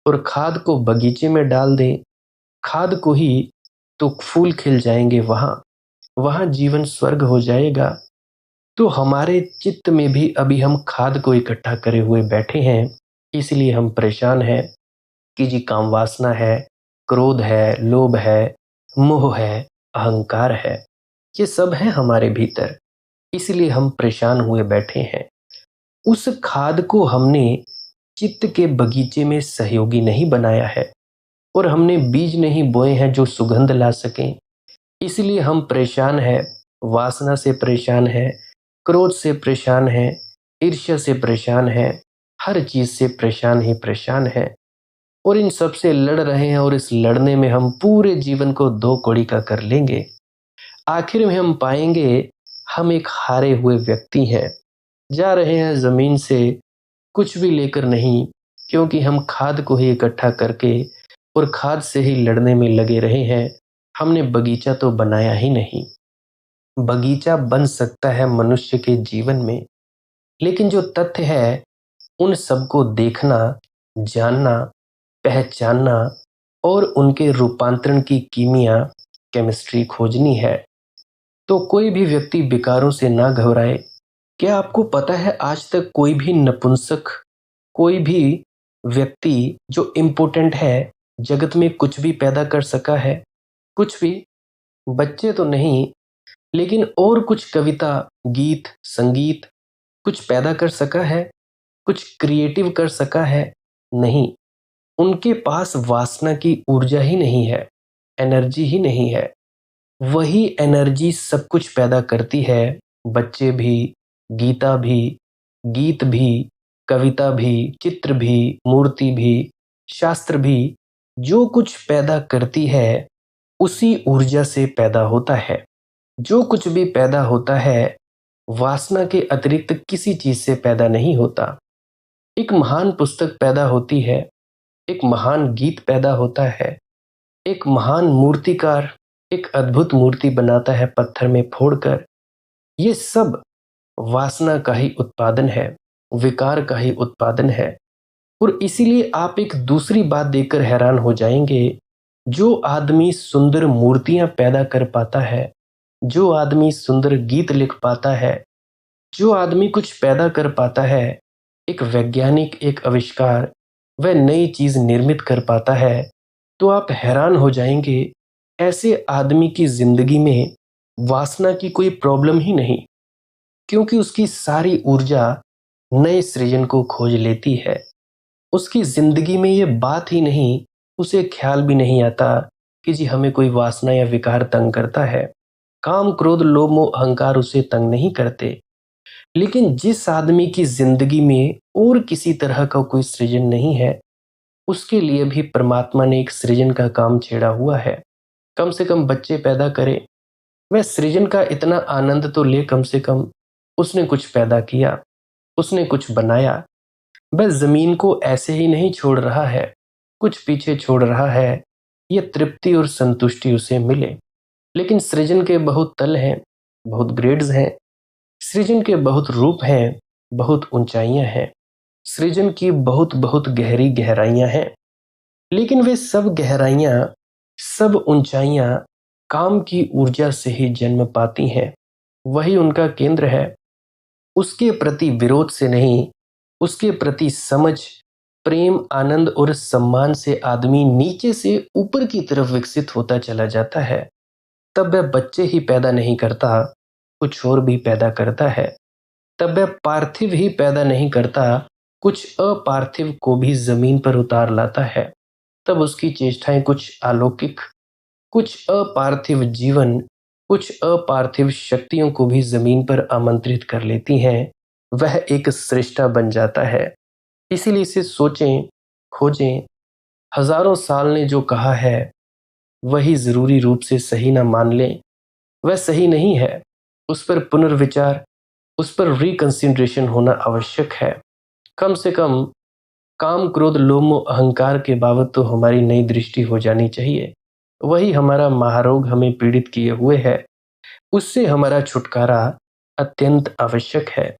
और खाद को बगीचे में डाल दें, खाद को ही, तो फूल खिल जाएंगे, वहां वहां जीवन स्वर्ग हो जाएगा। तो हमारे चित्त में भी अभी हम खाद को इकट्ठा करे हुए बैठे हैं, इसलिए हम परेशान हैं कि जी काम वासना है, क्रोध है, लोभ है, मोह है, अहंकार है, ये सब है हमारे भीतर, इसलिए हम परेशान हुए बैठे हैं। उस खाद को हमने चित्त के बगीचे में सहयोगी नहीं बनाया है और हमने बीज नहीं बोए हैं जो सुगंध ला सकें, इसलिए हम परेशान हैं। वासना से परेशान हैं, क्रोध से परेशान हैं, ईर्ष्या से परेशान हैं, हर चीज से परेशान ही परेशान हैं और इन सब से लड़ रहे हैं। और इस लड़ने में हम पूरे जीवन को दो कौड़ी का कर लेंगे। आखिर में हम पाएंगे हम एक हारे हुए व्यक्ति हैं, जा रहे हैं जमीन से कुछ भी लेकर नहीं, क्योंकि हम खाद को ही इकट्ठा करके और खाद से ही लड़ने में लगे रहे हैं। हमने बगीचा तो बनाया ही नहीं। बगीचा बन सकता है मनुष्य के जीवन में, लेकिन जो तथ्य है उन सबको देखना, जानना, पहचानना और उनके रूपांतरण की कीमिया केमिस्ट्री खोजनी है। तो कोई भी व्यक्ति विकारों से ना घबराए। क्या आपको पता है आज तक कोई भी नपुंसक, कोई भी व्यक्ति जो इम्पोर्टेंट है, जगत में कुछ भी पैदा कर सका है? कुछ भी? बच्चे तो नहीं, लेकिन और कुछ कविता, गीत, संगीत कुछ पैदा कर सका है? कुछ क्रिएटिव कर सका है? नहीं। उनके पास वासना की ऊर्जा ही नहीं है, एनर्जी ही नहीं है। वही एनर्जी सब कुछ पैदा करती है। बच्चे भी, गीता भी, गीत भी, कविता भी, चित्र भी, मूर्ति भी, शास्त्र भी, जो कुछ पैदा करती है उसी ऊर्जा से पैदा होता है। जो कुछ भी पैदा होता है वासना के अतिरिक्त किसी चीज से पैदा नहीं होता। एक महान पुस्तक पैदा होती है, एक महान गीत पैदा होता है, एक महान मूर्तिकार एक अद्भुत मूर्ति बनाता है पत्थर में फोड़कर। ये सब वासना का ही उत्पादन है, विकार का ही उत्पादन है। और इसीलिए आप एक दूसरी बात देखकर हैरान हो जाएंगे, जो आदमी सुंदर मूर्तियां पैदा कर पाता है, जो आदमी सुंदर गीत लिख पाता है, जो आदमी कुछ पैदा कर पाता है, एक वैज्ञानिक, एक आविष्कार, वह नई चीज निर्मित कर पाता है, तो आप हैरान हो जाएंगे ऐसे आदमी की जिंदगी में वासना की कोई प्रॉब्लम ही नहीं, क्योंकि उसकी सारी ऊर्जा नए सृजन को खोज लेती है। उसकी जिंदगी में ये बात ही नहीं, उसे ख्याल भी नहीं आता कि जी हमें कोई वासना या विकार तंग करता है। काम, क्रोध, लोभ, मोह, अहंकार उसे तंग नहीं करते। लेकिन जिस आदमी की जिंदगी में और किसी तरह का कोई सृजन नहीं है, उसके लिए भी परमात्मा ने एक सृजन का काम छेड़ा हुआ है। कम से कम बच्चे पैदा करे, वह सृजन का इतना आनंद तो ले। कम से कम उसने कुछ पैदा किया, उसने कुछ बनाया। वह जमीन को ऐसे ही नहीं छोड़ रहा है, कुछ पीछे छोड़ रहा है, ये तृप्ति और संतुष्टि उसे मिले। लेकिन सृजन के बहुत तल हैं, बहुत ग्रेड्स हैं, सृजन के बहुत रूप हैं, बहुत ऊंचाइयां हैं, सृजन की बहुत बहुत गहरी गहराइयां हैं। लेकिन वे सब गहराइयां, सब ऊंचाइयां काम की ऊर्जा से ही जन्म पाती हैं। वही उनका केंद्र है। उसके प्रति विरोध से नहीं, उसके प्रति समझ, प्रेम, आनंद और सम्मान से आदमी नीचे से ऊपर की तरफ विकसित होता चला जाता है। तब वह बच्चे ही पैदा नहीं करता, कुछ और भी पैदा करता है। तब वह पार्थिव ही पैदा नहीं करता, कुछ अपार्थिव को भी जमीन पर उतार लाता है। तब उसकी चेष्टाएं कुछ अलौकिक, कुछ अपार्थिव जीवन, कुछ अपार्थिव शक्तियों को भी जमीन पर आमंत्रित कर लेती हैं। वह एक सृष्टा बन जाता है। इसीलिए इसे सोचें, खोजें। हजारों साल ने जो कहा है वही जरूरी रूप से सही ना मान लें, वह सही नहीं है। उस पर पुनर्विचार, उस पर रिकंसिडरेशन होना आवश्यक है। कम से कम काम, क्रोध, लोभ, मोह, अहंकार के बाबत तो हमारी नई दृष्टि हो जानी चाहिए। वही हमारा महारोग हमें पीड़ित किए हुए है, उससे हमारा छुटकारा अत्यंत आवश्यक है।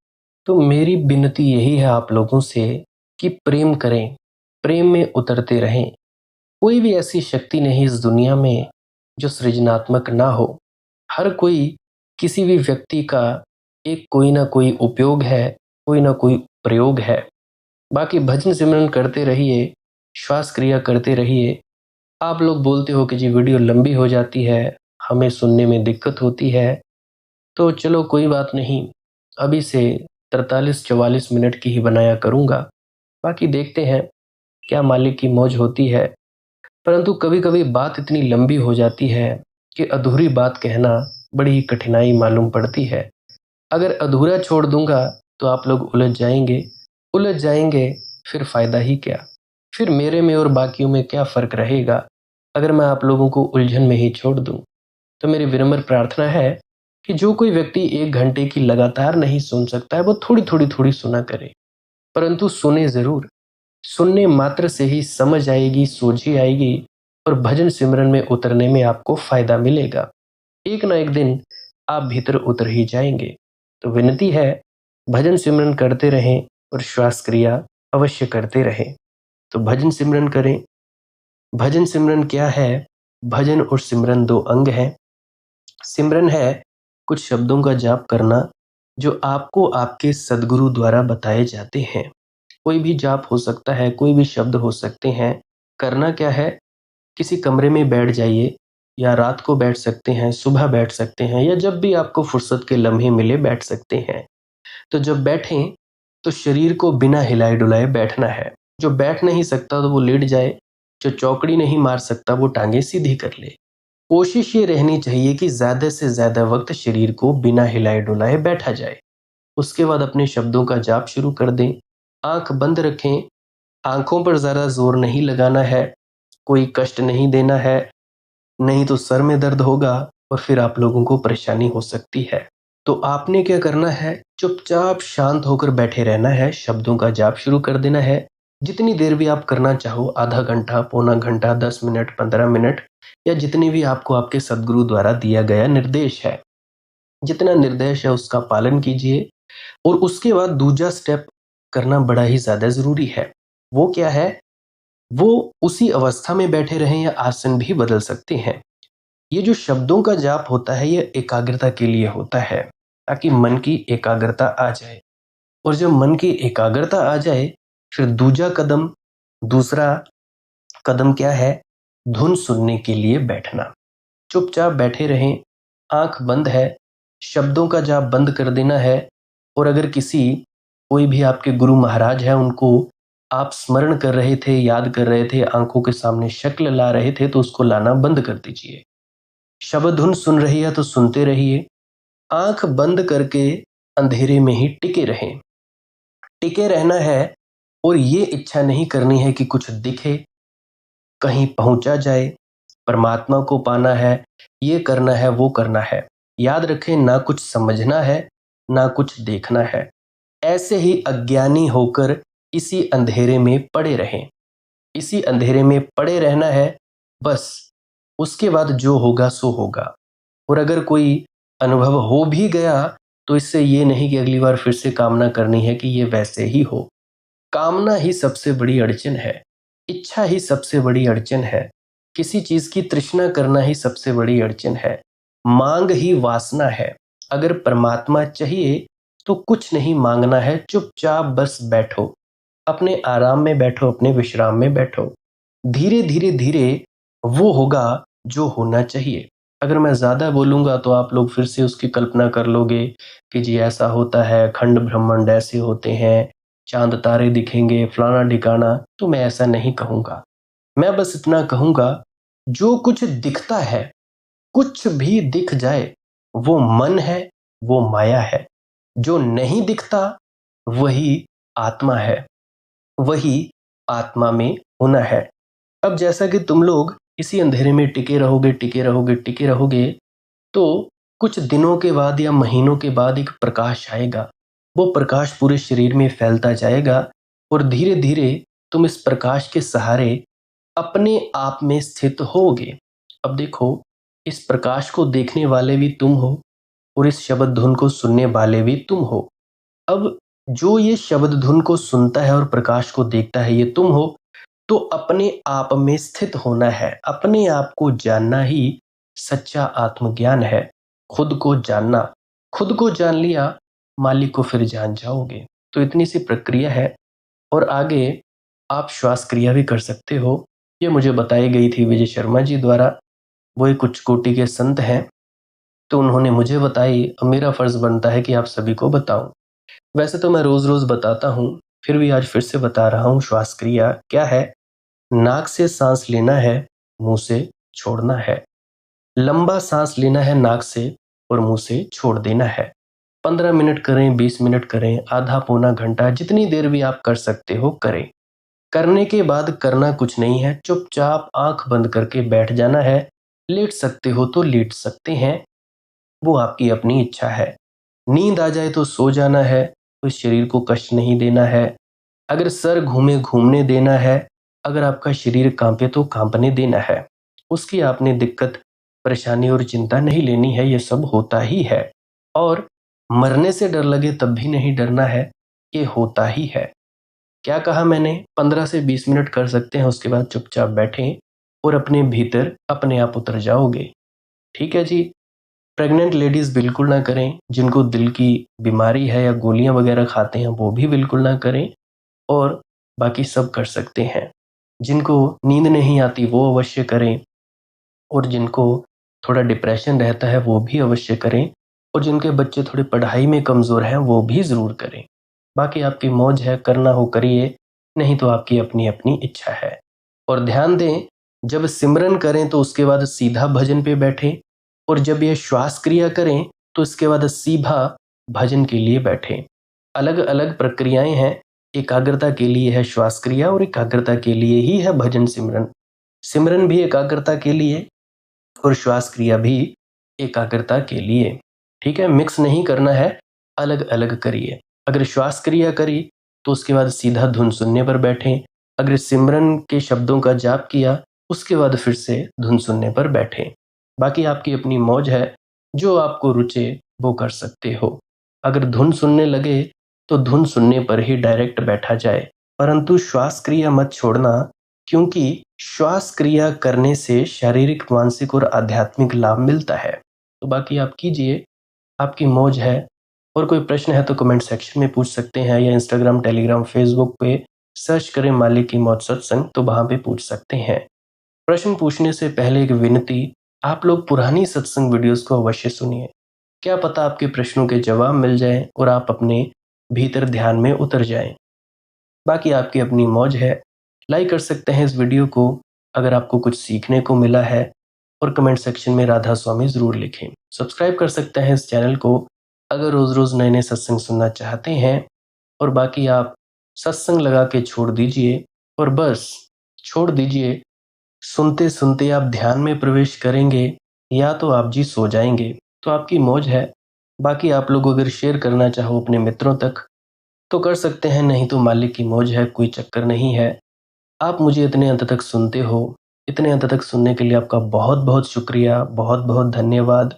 तो मेरी विनती यही है आप लोगों से कि प्रेम करें, प्रेम में उतरते रहें। कोई भी ऐसी शक्ति नहीं इस दुनिया में जो सृजनात्मक ना हो। हर कोई, किसी भी व्यक्ति का एक कोई ना कोई उपयोग है, कोई ना कोई प्रयोग है। बाकी भजन सिमरन करते रहिए, श्वास क्रिया करते रहिए। आप लोग बोलते हो कि जी वीडियो लंबी हो जाती है, हमें सुनने में दिक्कत होती है, तो चलो कोई बात नहीं, अभी से 43-44 मिनट की ही बनाया करूँगा। बाकी देखते हैं क्या मालिक की मौज होती है। परंतु कभी कभी बात इतनी लंबी हो जाती है कि अधूरी बात कहना बड़ी ही कठिनाई मालूम पड़ती है। अगर अधूरा छोड़ दूंगा तो आप लोग उलझ जाएंगे, उलझ जाएंगे, फिर फायदा ही क्या? फिर मेरे में और बाकियों में क्या फर्क रहेगा अगर मैं आप लोगों को उलझन में ही छोड़ दूं? तो मेरी विनम्र प्रार्थना है कि जो कोई व्यक्ति 1 घंटे की लगातार नहीं सुन सकता है, वो थोड़ी सुना करे, परंतु सुने जरूर। सुनने मात्र से ही समझ आएगी, सोझी आएगी और भजन सिमरन में उतरने में आपको फायदा मिलेगा। एक ना एक दिन आप भीतर उतर ही जाएंगे। तो विनती है, भजन सिमरन करते रहें और श्वास क्रिया अवश्य करते रहें। तो भजन सिमरन करें, भजन सिमरन क्या है? भजन और सिमरन दो अंग हैं। सिमरन है कुछ शब्दों का जाप करना जो आपको आपके सदगुरु द्वारा बताए जाते हैं। कोई भी जाप हो सकता है, कोई भी शब्द हो सकते हैं। करना क्या है? किसी कमरे में बैठ जाइए, या रात को बैठ सकते हैं, सुबह बैठ सकते हैं, या जब भी आपको फुर्सत के लम्हे मिले बैठ सकते हैं। तो जब बैठें तो शरीर को बिना हिलाए डुलाए बैठना है। जो बैठ नहीं सकता तो वो लेट जाए, जो चौकड़ी नहीं मार सकता वो टांगे सीधी कर ले। कोशिश ये रहनी चाहिए कि ज़्यादा से ज़्यादा वक्त शरीर को बिना हिलाए डुलाए बैठा जाए। उसके बाद अपने शब्दों का जाप शुरू कर दें। आंख बंद रखें। आंखों पर ज़्यादा जोर नहीं लगाना है, कोई कष्ट नहीं देना है, नहीं तो सर में दर्द होगा और फिर आप लोगों को परेशानी हो सकती है। तो आपने क्या करना है? चुपचाप शांत होकर बैठे रहना है, शब्दों का जाप शुरू कर देना है। जितनी देर भी आप करना चाहो, आधा घंटा, पौना घंटा, 10 मिनट, 15 मिनट, या जितनी भी आपको आपके सदगुरु द्वारा दिया गया निर्देश है, जितना निर्देश है उसका पालन कीजिए। और उसके बाद दूसरा स्टेप करना बड़ा ही ज़्यादा ज़रूरी है। वो क्या है? वो उसी अवस्था में बैठे रहें या आसन भी बदल सकते हैं। ये जो शब्दों का जाप होता है ये एकाग्रता के लिए होता है, ताकि मन की एकाग्रता आ जाए। और जब मन की एकाग्रता आ जाए, फिर दूसरा कदम क्या है? धुन सुनने के लिए बैठना। चुपचाप बैठे रहें, आंख बंद है, शब्दों का जाप बंद कर देना है। और अगर कोई भी आपके गुरु महाराज है, उनको आप स्मरण कर रहे थे, याद कर रहे थे, आंखों के सामने शक्ल ला रहे थे, तो उसको लाना बंद कर दीजिए। शब्द धुन सुन रही है तो सुनते रहिए। आंख बंद करके अंधेरे में ही टिके रहें। टिके रहना है, और ये इच्छा नहीं करनी है कि कुछ दिखे, कहीं पहुंचा जाए, परमात्मा को पाना है, ये करना है, वो करना है। याद रखें, ना कुछ समझना है, ना कुछ देखना है। ऐसे ही अज्ञानी होकर इसी अंधेरे में पड़े रहें। इसी अंधेरे में पड़े रहना है बस। उसके बाद जो होगा सो होगा। और अगर कोई अनुभव हो भी गया, तो इससे ये नहीं कि अगली बार फिर से कामना करनी है कि ये वैसे ही हो। कामना ही सबसे बड़ी अड़चन है, इच्छा ही सबसे बड़ी अड़चन है, किसी चीज की तृष्णा करना ही सबसे बड़ी अड़चन है, मांग ही वासना है। अगर परमात्मा चाहिए तो कुछ नहीं मांगना है, चुपचाप बस बैठो, अपने आराम में बैठो, अपने विश्राम में बैठो। धीरे धीरे धीरे वो होगा जो होना चाहिए। अगर मैं ज़्यादा बोलूँगा तो आप लोग फिर से उसकी कल्पना कर लोगे कि जी ऐसा होता है, खंड ब्रह्मांड ऐसे होते हैं, चांद तारे दिखेंगे, फलाना ढिकाना। तो मैं ऐसा नहीं कहूँगा। मैं बस इतना कहूँगा, जो कुछ दिखता है, कुछ भी दिख जाए, वो मन है, वो माया है। जो नहीं दिखता वही आत्मा है, वही आत्मा में होना है। अब जैसा कि तुम लोग इसी अंधेरे में टिके रहोगे, टिके रहोगे, टिके रहोगे, तो कुछ दिनों के बाद या महीनों के बाद एक प्रकाश आएगा। वो प्रकाश पूरे शरीर में फैलता जाएगा, और धीरे धीरे तुम इस प्रकाश के सहारे अपने आप में स्थित होगे। अब देखो, इस प्रकाश को देखने वाले भी तुम हो, और इस शब्द धुन को सुनने वाले भी तुम हो। अब जो ये शब्द धुन को सुनता है और प्रकाश को देखता है, ये तुम हो। तो अपने आप में स्थित होना है, अपने आप को जानना ही सच्चा आत्मज्ञान है। खुद को जानना, खुद को जान लिया, मालिक को फिर जान जाओगे। तो इतनी सी प्रक्रिया है। और आगे आप श्वास क्रिया भी कर सकते हो। ये मुझे बताई गई थी विजय शर्मा जी द्वारा। वो एक उच्च कोटि के संत हैं, तो उन्होंने मुझे बताई। अब मेरा फर्ज बनता है कि आप सभी को बताऊं। वैसे तो मैं रोज रोज बताता हूँ, फिर भी आज फिर से बता रहा हूँ। श्वास क्रिया क्या है? नाक से सांस लेना है, मुंह से छोड़ना है। लंबा सांस लेना है नाक से, और मुंह से छोड़ देना है। 15 मिनट करें, 20 मिनट करें, आधा पौना घंटा, जितनी देर भी आप कर सकते हो करें। करने के बाद करना कुछ नहीं है, चुपचाप आंख बंद करके बैठ जाना है। लेट सकते हो तो लेट सकते हैं, वो आपकी अपनी इच्छा है। नींद आ जाए तो सो जाना है, तो शरीर को कष्ट नहीं देना है। अगर सर घूमे घूमने देना है, अगर आपका शरीर कांपे तो कांपने देना है। उसकी आपने दिक्कत, परेशानी और चिंता नहीं लेनी है, ये सब होता ही है। और मरने से डर लगे तब भी नहीं डरना है, ये होता ही है। क्या कहा मैंने? 15 से 20 मिनट कर सकते हैं, उसके बाद चुपचाप बैठें। और अपने भीतर अपने आप उतर जाओगे। ठीक है जी। प्रेग्नेंट लेडीज़ बिल्कुल ना करें, जिनको दिल की बीमारी है या गोलियां वगैरह खाते हैं वो भी बिल्कुल ना करें, और बाकी सब कर सकते हैं। जिनको नींद नहीं आती वो अवश्य करें, और जिनको थोड़ा डिप्रेशन रहता है वो भी अवश्य करें, और जिनके बच्चे थोड़े पढ़ाई में कमज़ोर हैं वो भी ज़रूर करें। बाकी आपकी मौज है, करना हो करिए, नहीं तो आपकी अपनी अपनी इच्छा है। और ध्यान दें, जब सिमरन करें तो उसके बाद सीधा भजन पे बैठें, और जब ये श्वास क्रिया करें तो इसके बाद सीधा भजन के लिए बैठें। अलग अलग प्रक्रियाएं हैं। एकाग्रता के लिए है श्वास क्रिया, और एकाग्रता के लिए ही है भजन सिमरन। सिमरन भी एकाग्रता के लिए और श्वास क्रिया भी एकाग्रता के लिए। ठीक है, मिक्स नहीं करना है, अलग अलग करिए। अगर श्वास क्रिया करी तो उसके बाद सीधा धुन सुनने पर बैठें। अगर सिमरन के शब्दों का जाप किया उसके बाद फिर से धुन सुनने पर बैठें। बाकी आपकी अपनी मौज है, जो आपको रुचे वो कर सकते हो। अगर धुन सुनने लगे तो धुन सुनने पर ही डायरेक्ट बैठा जाए, परंतु श्वास क्रिया मत छोड़ना, क्योंकि श्वास क्रिया करने से शारीरिक, मानसिक और आध्यात्मिक लाभ मिलता है। तो बाकी आप कीजिए, आपकी मौज है। और कोई प्रश्न है तो कमेंट सेक्शन में पूछ सकते हैं, या इंस्टाग्राम, टेलीग्राम, फेसबुक पे सर्च करें मालिक की मौज सत्संग, तो वहाँ पे पूछ सकते हैं। प्रश्न पूछने से पहले एक विनती, आप लोग पुरानी सत्संग वीडियोस को अवश्य सुनिए। क्या पता आपके प्रश्नों के जवाब मिल जाएं और आप अपने भीतर ध्यान में उतर जाएं। बाकी आपकी अपनी मौज है। लाइक कर सकते हैं इस वीडियो को अगर आपको कुछ सीखने को मिला है, और कमेंट सेक्शन में राधा स्वामी ज़रूर लिखें। सब्सक्राइब कर सकते हैं इस चैनल को अगर रोज़ रोज़ नए नए सत्संग सुनना चाहते हैं। और बाकी आप सत्संग लगा के छोड़ दीजिए, और बस छोड़ दीजिए। सुनते सुनते आप ध्यान में प्रवेश करेंगे, या तो आप जी सो जाएंगे, तो आपकी मौज है। बाकी आप लोग अगर शेयर करना चाहो अपने मित्रों तक तो कर सकते हैं, नहीं तो मालिक की मौज है, कोई चक्कर नहीं है। आप मुझे इतने अंत तक सुनते हो, इतने अंत तक सुनने के लिए आपका बहुत बहुत शुक्रिया, बहुत बहुत धन्यवाद।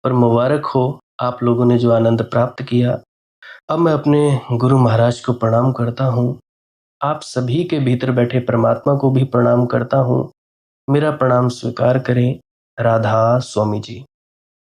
और मुबारक हो आप लोगों ने जो आनंद प्राप्त किया। अब मैं अपने गुरु महाराज को प्रणाम करता हूँ। आप सभी के भीतर बैठे परमात्मा को भी प्रणाम करता हूँ। मेरा प्रणाम स्वीकार करें। राधा स्वामी जी।